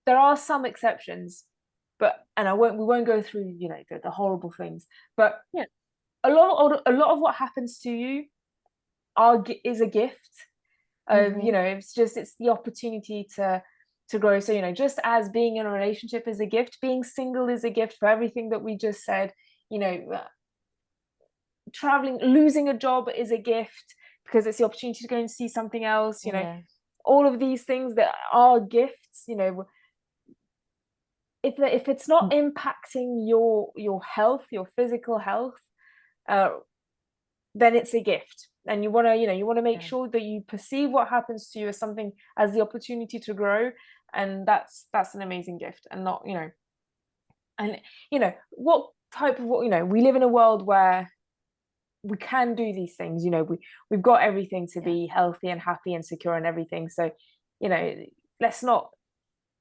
there are some exceptions, but we won't go through, the horrible things, but Yeah. a lot of what happens to you is a gift. Mm-hmm. It's the opportunity to grow. So, just as being in a relationship is a gift, being single is a gift for everything that we just said. you know Traveling, losing a job is a gift because it's the opportunity to go and see something else. Yeah. All of these things that are gifts, if it's not impacting your health, your physical health, uh, then it's a gift. And you want to make Yeah. sure that you perceive what happens to you as something, as the opportunity to grow. And that's an amazing gift. And not, and what type of, we live in a world where we can do these things. We've got everything to Yeah. be healthy and happy and secure and everything. So, let's not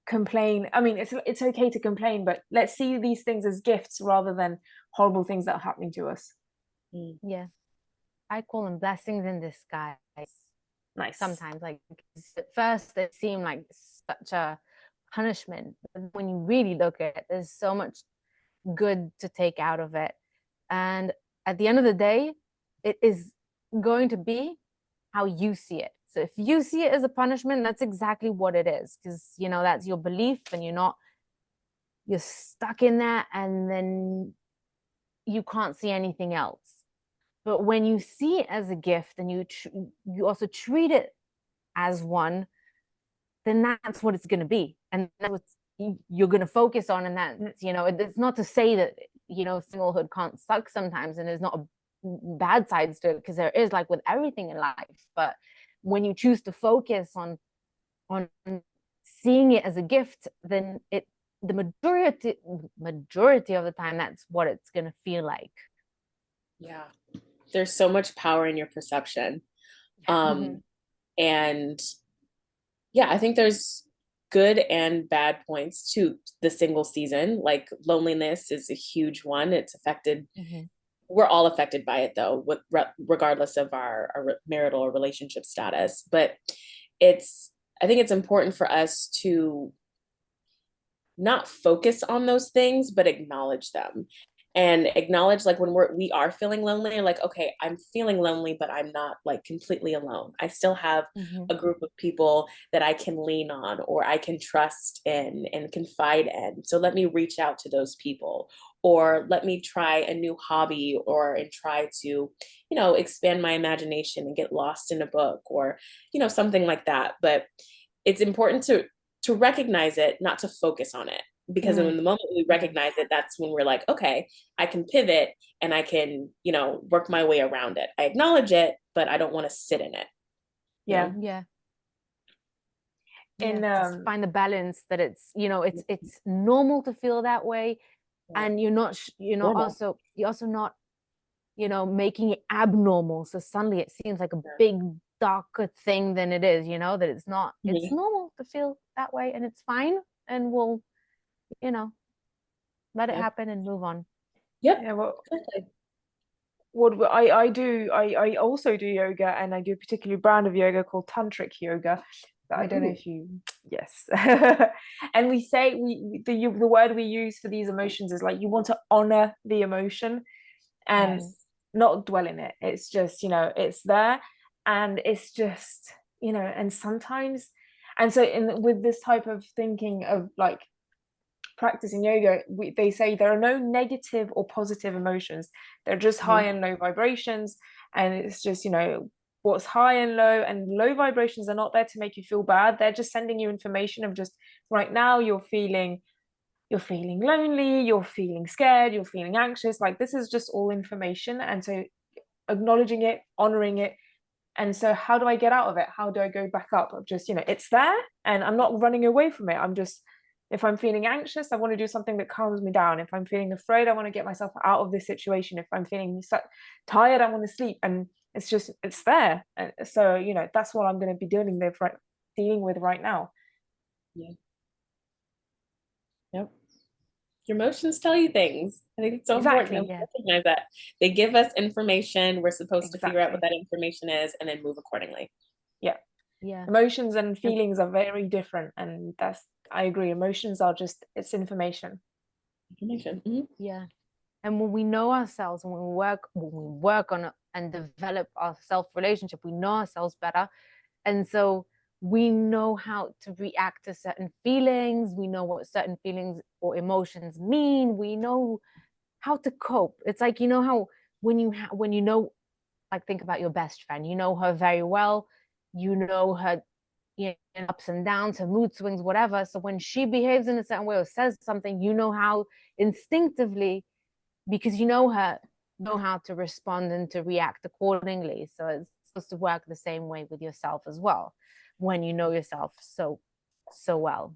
complain. I mean, it's okay to complain, but let's see these things as gifts rather than horrible things that are happening to us. Yeah. I call them blessings in disguise. Nice. Sometimes, like, at first they seem like such a punishment, but when you really look at it, there's so much good to take out of it. And at the end of the day, it is going to be how you see it. So if you see it as a punishment, that's exactly what it is, because that's your belief, and you're stuck in that, and then you can't see anything else. But when you see it as a gift, and you also treat it as one, then that's what it's going to be, and that's what you're going to focus on. And it's not to say that singlehood can't suck sometimes, and there's not a bad sides to it, because there is, like with everything in life. But when you choose to focus on seeing it as a gift, then the majority of the time, that's what it's going to feel like. Yeah. There's so much power in your perception. Mm-hmm. And yeah, I think there's good and bad points to the single season. Like loneliness is a huge one. It's affected. Mm-hmm. We're all affected by it though, regardless of our marital or relationship status. But I think it's important for us to not focus on those things, but acknowledge them, and acknowledge, like, when we are feeling lonely, like, okay, I'm feeling lonely, but I'm not like completely alone. I still have Mm-hmm. a group of people that I can lean on, or I can trust in and confide in. So let me reach out to those people, or let me try a new hobby, and try to, expand my imagination and get lost in a book, or, something like that. But it's important to recognize it, not to focus on it. Because in the moment we recognize it, that's when we're like, okay, I can pivot, and I can, work my way around it. I acknowledge it, but I don't want to sit in it. Yeah. Yeah. In Just find the balance, that it's normal to feel that way. And Normal. you're also not making it abnormal, so suddenly it seems like a big darker thing than it is. That it's not. It's normal to feel that way, and it's fine, and we'll let it happen and move on. Yep. Yeah, well, what I do, I also do yoga, and I do a particular brand of yoga called tantric yoga. But I don't know if you, yes. And we say, the word we use for these emotions is, like, you want to honor the emotion and not dwell in it. It's just, it's there, and it's just, and sometimes, and so with this type of thinking of, like, practicing yoga, they say there are no negative or positive emotions. They're just high and low vibrations. And it's just, what's high and low vibrations are not there to make you feel bad. They're just sending you information of, just right now you're feeling lonely, you're feeling scared, you're feeling anxious. Like, this is just all information. And so acknowledging it, honoring it. And so how do I get out of it? How do I go back up? Of just, it's there, and I'm not running away from it. I'm just, if I'm feeling anxious, I want to do something that calms me down. If I'm feeling afraid, I want to get myself out of this situation. If I'm feeling tired, I want to sleep. And it's there. And so, that's what I'm going to be dealing with right now. Yeah. Yep. Your emotions tell you things. I think it's so important to recognize that. They give us information. We're supposed to figure out what that information is, and then move accordingly. Yeah. Yeah. Emotions and feelings are very different, and I agree. Emotions are just, it's information. Yeah. And when we know ourselves, and when we work on it and develop our self relationship, we know ourselves better. And so we know how to react to certain feelings. We know what certain feelings or emotions mean. We know how to cope. It's like, you know how when you know, like, think about your best friend, you know her very well, you know her, you know, ups and downs, her mood swings, whatever. So when she behaves in a certain way or says something, you know how instinctively, because you know her, know how to respond and to react accordingly. So it's supposed to work the same way with yourself as well, when you know yourself so well.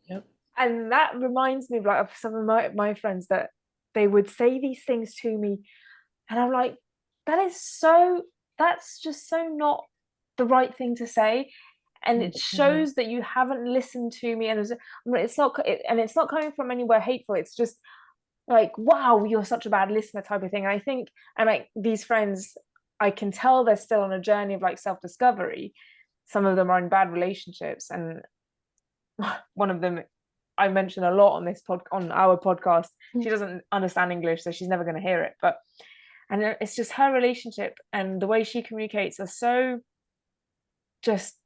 Yep. And that reminds me of, like, of some of my friends, that they would say these things to me, and I'm like, that's just so not the right thing to say. And it shows that you haven't listened to me. And it's not coming from anywhere hateful. It's just like, wow, you're such a bad listener type of thing. And I think, and like, these friends, I can tell they're still on a journey of like self-discovery. Some of them are in bad relationships, and one of them I mention a lot on our podcast. She doesn't understand English, so she's never going to hear it. But and it's just her relationship and the way she communicates are so just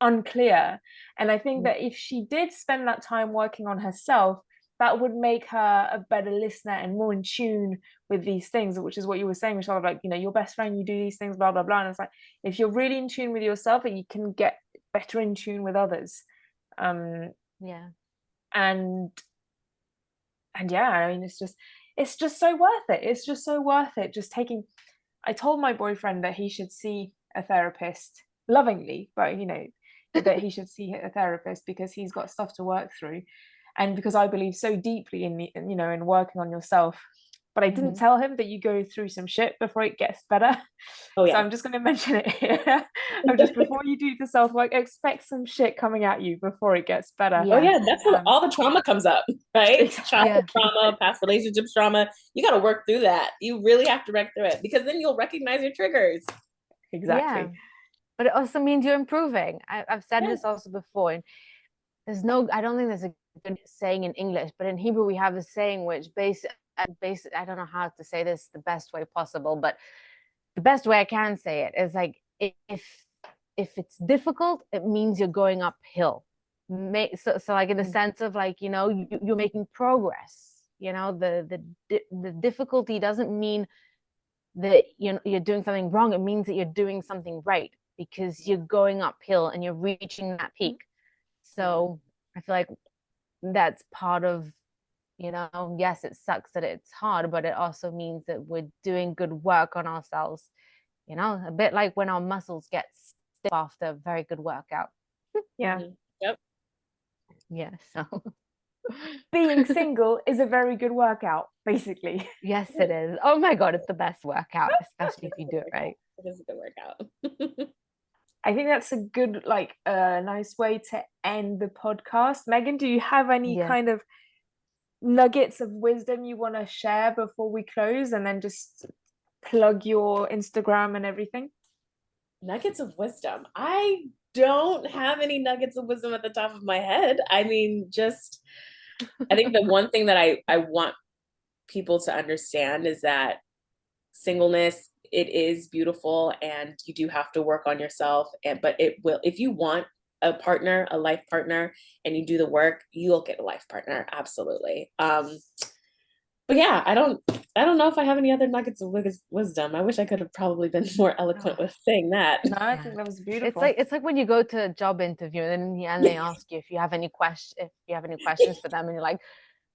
unclear. And I think that if she did spend that time working on herself, that would make her a better listener and more in tune with these things, which is what you were saying, Michelle, like, you know, your best friend, you do these things, blah blah blah. And it's like, if you're really in tune with yourself, you can get better in tune with others. Yeah. And yeah, I mean, it's just so worth it. It's just so worth it. Just taking, I told my boyfriend that he should see a therapist, lovingly, but you know, that he should see a therapist because he's got stuff to work through, and because I believe so deeply in in working on yourself. But I didn't tell him that you go through some shit before it gets better. Oh yeah. So I'm just going to mention it here. I'm just, before you do the self work, expect some shit coming at you before it gets better. Oh yeah, that's when all the trauma comes up, right? Exactly. Childhood trauma, past relationships trauma. You got to work through that. You really have to work through it, because then you'll recognize your triggers. Exactly. Yeah. But it also means you're improving. I've said this also before. And I don't think there's a good saying in English, but in Hebrew we have a saying which I don't know how to say this the best way possible, but the best way I can say it is like, if it's difficult, it means you're going uphill. So like, in the sense of, like, you know, you're making progress. You know, the difficulty doesn't mean that you're doing something wrong. It means that you're doing something right, because you're going uphill and you're reaching that peak. So I feel like that's part of, you know, yes, it sucks that it's hard, but it also means that we're doing good work on ourselves. You know, a bit like when our muscles get stiff after a very good workout. Yeah. Yep. Yeah. So being single is a very good workout, basically. yes, it is. Oh my God, it's the best workout, especially if you do it right. It is a good workout. I think that's a good, like, nice way to end the podcast. Megan, do you have any kind of nuggets of wisdom you want to share before we close, and then just plug your Instagram and everything? Nuggets of wisdom. I don't have any nuggets of wisdom at the top of my head. I mean, I think the one thing that I want people to understand is that singleness, it is beautiful, and you do have to work on yourself. But it will, if you want a partner, a life partner, and you do the work, you'll get a life partner. Absolutely. But yeah, I don't know if I have any other nuggets of wisdom. I wish I could have probably been more eloquent with saying that. No, I think that was beautiful. It's like when you go to a job interview and then in the end they ask you if you have any questions for them, and you're like,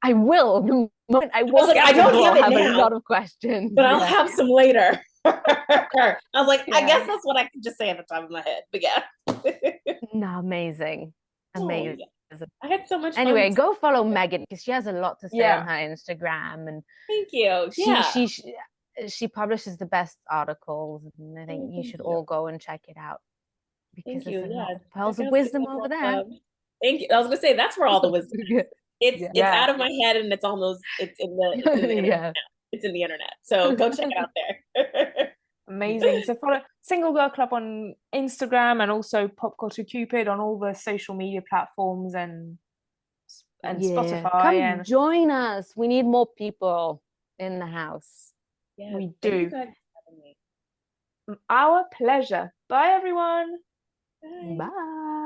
I will. The moment I walk out, I don't have a lot of questions, but I'll have some later. I was like, Yeah. I guess that's what I can just say at the top of my head. But yeah. No, amazing. Oh, yeah. I had so much Anyway, fun. go follow Megan, because she has a lot to say on her Instagram, and thank you. She publishes the best articles, and I think you should all go and check it out, because there's a lot of pearls of wisdom over there. Thank you. I was gonna say, that's where all the wisdom. It's out of my head, and it's in the internet. It's in the internet. So go check it out there. Amazing. So follow Single Girl Club on Instagram and also Pop Culture Cupid on all the social media platforms and Yeah, Spotify. come And join us. We need more people in the house. Yeah, we thank you do. guys for having me. Our pleasure. Bye, everyone. Bye. Bye.